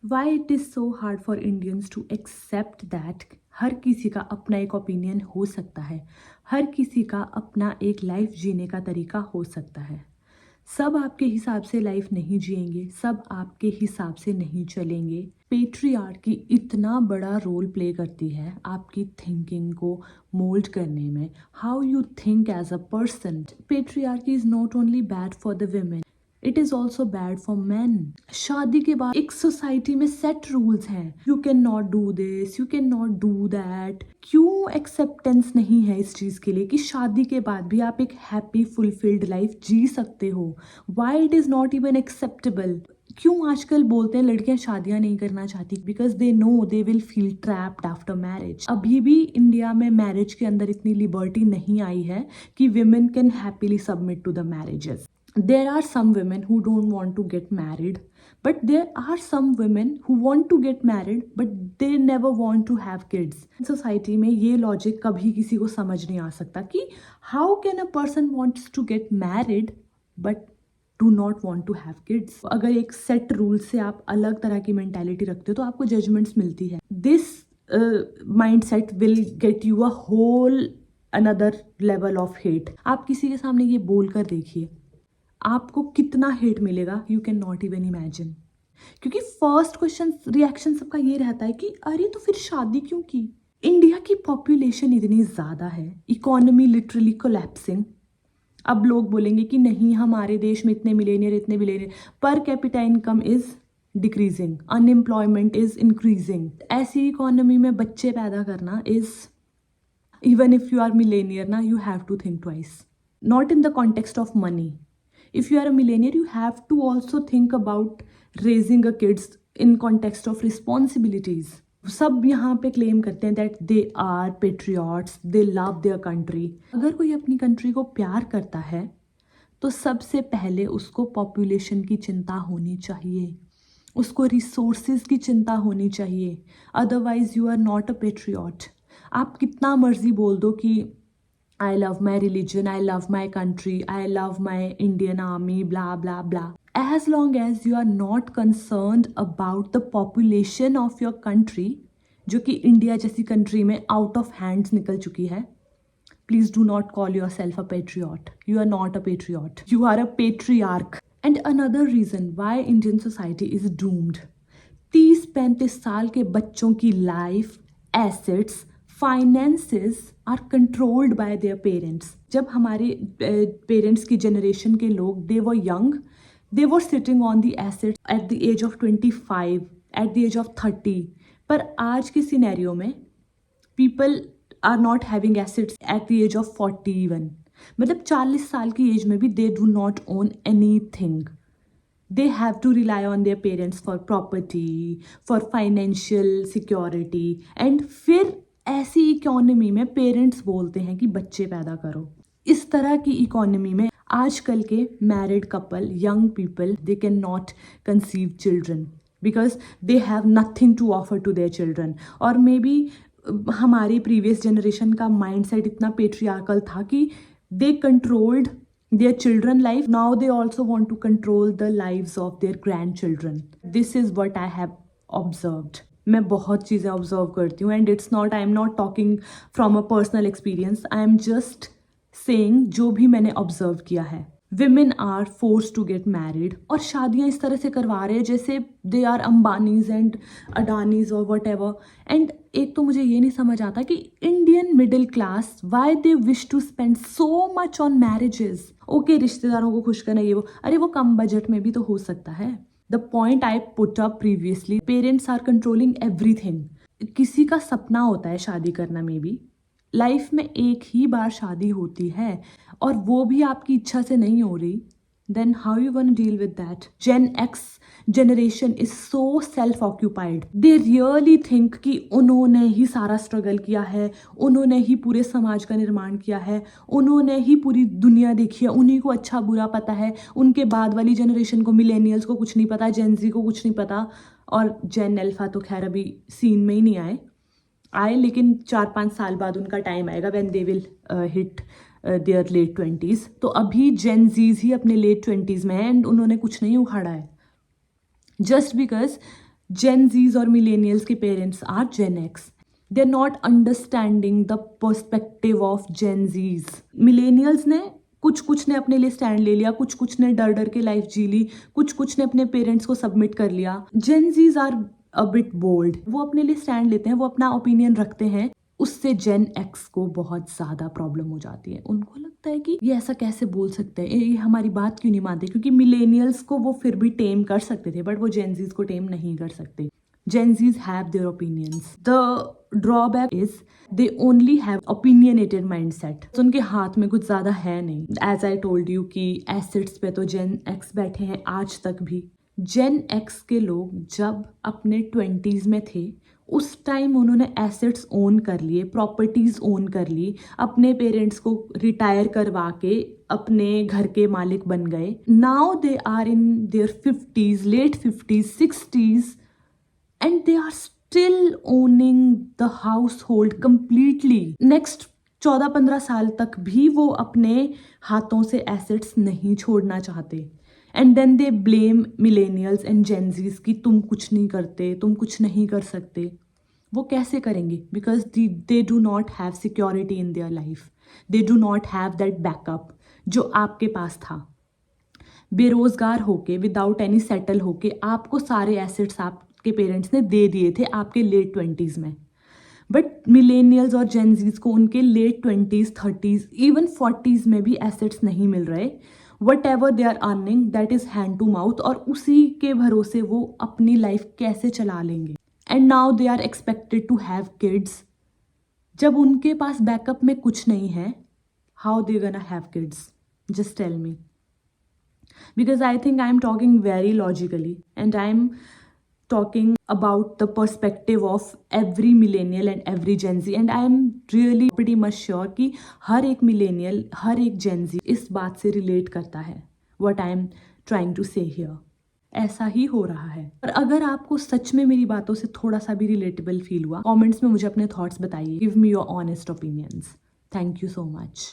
Y it is so hard for Indians to accept that हर किसी का अपना एक ओपिनियन हो सकता है, हर किसी का अपना एक लाइफ जीने का तरीका हो सकता है। सब आपके हिसाब से लाइफ नहीं जिएंगे, सब आपके हिसाब से नहीं चलेंगे। पेट्रियार्की इतना बड़ा रोल प्ले करती है आपकी थिंकिंग को मोल्ड करने में, how you think as a person. Patriarchy is not only bad for the women, it is also bad for man. शादी के बाद एक सोसाइटी में सेट रूल्स हैं, you can not do this, you can not do that. क्यों acceptance नहीं है इस चीज के लिए कि शादी के बाद भी आप एक हैप्पी फुलफिल्ड लाइफ जी सकते हो? Why it is not even acceptable? क्यों आजकल बोलते हैं लड़कियां शादियां नहीं करना चाहती? Because they know they will feel trapped after marriage. अभी भी इंडिया में मैरिज के अंदर इतनी लिबर्टी नहीं आई है कि women can happily submit to the marriages. There are some women who don't want to get married, but there are some women who want to get married but they never want to have kids. Society में ये logic कभी किसी को समझ नहीं आ सकता कि how can a person wants to get married but do not want to have kids. अगर एक सेट रूल से आप अलग तरह की मेंटालिटी रखते हो तो आपको जजमेंट्स मिलती है। This mindset will get you a whole another level of hate. आप किसी के सामने ये बोल कर देखिए, आपको कितना हेट मिलेगा, you can not even imagine. क्योंकि फर्स्ट क्वेश्चन रिएक्शन सबका ये रहता है कि अरे तो फिर शादी क्यों की? इंडिया की पॉपुलेशन इतनी ज़्यादा है, इकोनॉमी लिटरली कोलैप्सिंग। अब लोग बोलेंगे कि नहीं हमारे देश में इतने millionaire, per capita income is decreasing, unemployment is increasing. ऐसी इकोनॉमी में बच्चे पैदा करना is, even if you are millionaire ना, you have to think twice, not in the context of money. If you are a millennial, you have to also think about raising a kids in context of responsibilities. सब यहाँ पे claim करते हैं that they are patriots, they love their country. अगर कोई अपनी country को प्यार करता है तो सबसे पहले उसको पॉपुलेशन की चिंता होनी चाहिए, उसको रिसोर्सेज की चिंता होनी चाहिए। Otherwise you are not a patriot. आप कितना मर्जी बोल दो कि I love my religion, I love my country, I love my Indian army, blah, blah, blah. As long as you are not concerned about the population of your country, जो कि India जैसी country में out of hands निकल चुकी है, please do not call yourself a patriot. You are not a patriot. You are a patriarch. And another reason why Indian society is doomed. 30-35 साल के बच्चों की life, assets, finances are controlled by their parents. जब हमारे parents की generation के लोग they were young, they were sitting on the assets at the age of 25, at the age of 30। पर आज के सिनेरियो में people are not having assets at the age of 40 even. मतलब 40 साल की एज में भी they do not own anything. They have to rely on their parents for property, for financial security. And फिर ऐसी economy में parents बोलते हैं कि बच्चे पैदा करो। इस तरह की इकोनॉमी में आजकल के married couple, young people, they can not conceive children because they have nothing to offer to their children. और मे बी हमारी प्रीवियस जनरेशन का माइंडसेट इतना पेट्रियार्कल था कि they controlled their children life. Now they also want to control the lives of their grandchildren. This is what I have observed. मैं बहुत चीज़ें observe करती हूँ and it's not, I am not talking from a personal experience, I am just saying जो भी मैंने observe किया है. Women are forced to get married और शादियाँ इस तरह से करवा रहे हैं जैसे they are Ambanis and Adanis और वट एवर. एंड एक तो मुझे ये नहीं समझ आता कि Indian middle class why they wish to spend so much on marriages. Okay, रिश्तेदारों को खुश करना, ये वो, अरे वो कम बजट में भी तो हो सकता है. The point I put up previously, parents are controlling everything. किसी का सपना होता है शादी करना, में भी लाइफ में एक ही बार शादी होती है और वो भी आपकी इच्छा से नहीं हो रही, then how you gonna deal with that? Gen X generation is so self-occupied. They really think कि उन्होंने ही सारा स्ट्रगल किया है, उन्होंने ही पूरे समाज का निर्माण किया है, उन्होंने ही पूरी दुनिया देखी है, उन्हीं को अच्छा बुरा पता है. उनके बाद वाली जनरेशन को, मिलेनियल्स को कुछ नहीं पता, जेन जी को कुछ नहीं पता, और जेन अल्फा तो खैर अभी सीन में ही नहीं आए, लेकिन 4-5 साल बाद उनका टाइम आएगा when they will hit their late 20s. तो अभी जेन जीज ही अपने लेट 20s में है एंड उन्होंने कुछ नहीं उखाड़ा है. जस्ट बिकॉज जेन जीज और मिलेनियल्स के parents are Gen X. They are not understanding the perspective of Gen Z's. Millennials ने कुछ ने अपने लिए स्टैंड ले लिया, कुछ ने डर डर के लाइफ जी ली, कुछ ने अपने पेरेंट्स को सबमिट कर लिया. जेन जीज आर अ बिट बोल्ड. वो अपने लिए स्टैंड लेते हैं, वो अपना ओपिनियन रखते हैं. उससे जेन एक्स को बहुत ज़्यादा प्रॉब्लम हो जाती है. उनको लगता है कि ये ऐसा कैसे बोल सकते हैं, ये हमारी बात क्यों नहीं मानते. क्योंकि मिलेनियल्स को वो फिर भी टेम कर सकते थे, बट वो जेनजीज को टेम नहीं कर सकते. Gen Zs have their opinions. The drawback is they only have opinionated mindset. तो उनके हाथ में कुछ ज़्यादा है नहीं. एज आई टोल्ड यू कि एसेट्स पे तो जेन एक्स बैठे हैं आज तक भी. जेन एक्स के लोग जब अपने 20s में थे, उस टाइम उन्होंने एसेट्स ओन कर लिए, प्रॉपर्टीज ओन कर ली, अपने पेरेंट्स को रिटायर करवा के अपने घर के मालिक बन गए. Now they are in their 50s, late 50s, 60s, and they are still owning the household completely. Next 14-15 साल तक भी वो अपने हाथों से एसेट्स नहीं छोड़ना चाहते. And then they blame millennials and Gen Zs कि तुम कुछ नहीं करते, तुम कुछ नहीं कर सकते. वो कैसे करेंगे? Because they do not have security in their life. They do not have that backup जो आपके पास था. बेरोजगार होके, विदाउट एनी सेटल होके, आपको सारे एसेट्स आपके पेरेंट्स ने दे दिए थे आपके लेट 20s में. बट मिलेनियल्स और जेनजीज को उनके late 20s, 30s, even 40s में भी एसेट्स नहीं मिल रहे. Whatever they are earning that is hand to mouth, और उसी के भरोसे वो अपनी लाइफ कैसे चला लेंगे. And now they are expected to have kids. जब उनके पास बैकअप में कुछ नहीं है, how they gonna have kids? Just tell me. Because I think I am talking very logically, and I am talking about the perspective of every millennial and every Gen Z, and I am really pretty much sure कि हर एक millennial, हर एक Gen Z इस बात से relate करता है. What I am trying to say here. ऐसा ही हो रहा है. और अगर आपको सच में मेरी बातों से थोड़ा सा भी relatable फील हुआ, कमेंट्स में मुझे अपने थॉट्स बताइए. Give me your honest opinions. Thank you so much.